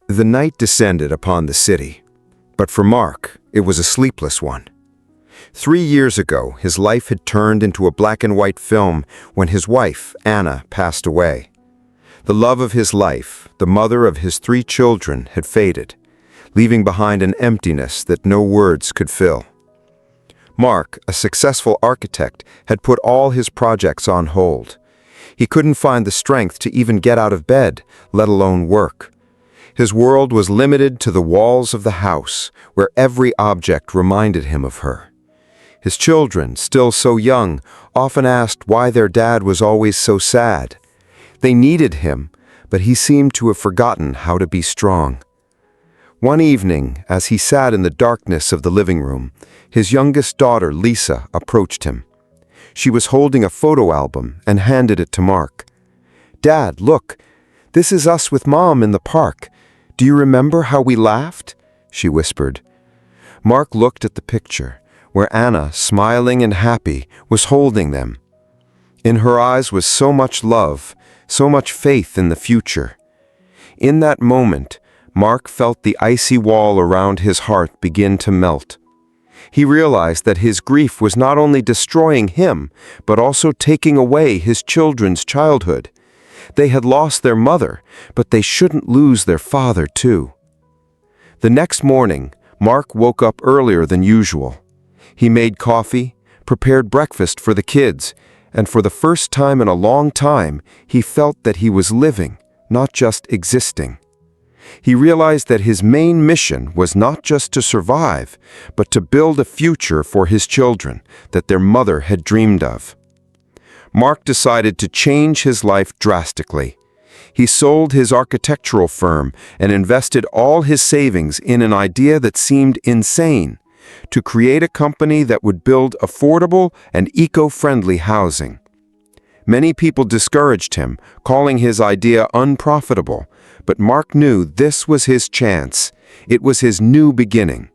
The night descended upon the city, but for Mark, it was a sleepless one. 3 years ago, his life had turned into a black and white film when his wife, Anna, passed away. The love of his life, the mother of his 3 children, had faded, leaving behind an emptiness that no words could fill. Mark, a successful architect, had put all his projects on hold. He couldn't find the strength to even get out of bed, let alone work. His world was limited to the walls of the house, where every object reminded him of her. His children, still so young, often asked why their dad was always so sad. They needed him, but he seemed to have forgotten how to be strong. One evening, as he sat in the darkness of the living room, his youngest daughter, Lisa, approached him. She was holding a photo album and handed it to Mark. "Dad, look, this is us with Mom in the park. Do you remember how we laughed?" she whispered. Mark looked at the picture, where Anna, smiling and happy, was holding them. In her eyes was so much love, so much faith in the future. In that moment, Mark felt the icy wall around his heart begin to melt. He realized that his grief was not only destroying him, but also taking away his children's childhood. They had lost their mother, but they shouldn't lose their father too. The next morning, Mark woke up earlier than usual. He made coffee, prepared breakfast for the kids, and for the first time in a long time, he felt that he was living, not just existing. He realized that his main mission was not just to survive, but to build a future for his children that their mother had dreamed of. Mark decided to change his life drastically. He sold his architectural firm and invested all his savings in an idea that seemed insane: to create a company that would build affordable and eco-friendly housing. Many people discouraged him, calling his idea unprofitable, but Mark knew this was his chance. It was his new beginning.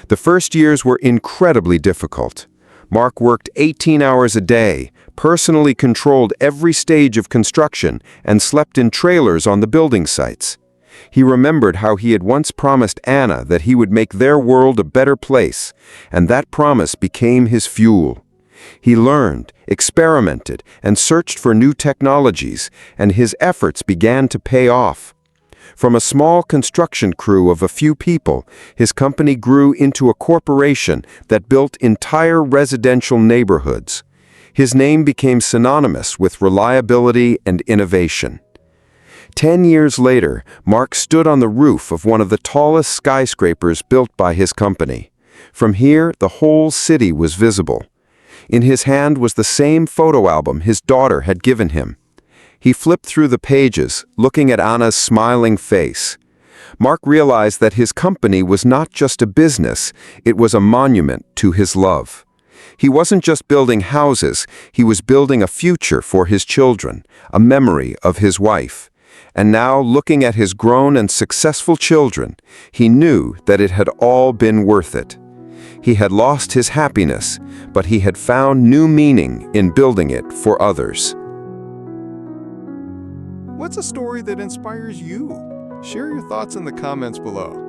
The first years were incredibly difficult. Mark worked 18 hours a day, personally controlled every stage of construction, and slept in trailers on the building sites. He remembered how he had once promised Anna that he would make their world a better place, and that promise became his fuel. He learned, experimented, and searched for new technologies, and his efforts began to pay off. From a small construction crew of a few people, his company grew into a corporation that built entire residential neighborhoods. His name became synonymous with reliability and innovation. 10 years later, Mark stood on the roof of one of the tallest skyscrapers built by his company. From here, the whole city was visible. In his hand was the same photo album his daughter had given him. He flipped through the pages, looking at Anna's smiling face. Mark realized that his company was not just a business, it was a monument to his love. He wasn't just building houses, he was building a future for his children, a memory of his wife. And now, looking at his grown and successful children, he knew that it had all been worth it. He had lost his happiness, but he had found new meaning in building it for others. What's a story that inspires you? Share your thoughts in the comments below.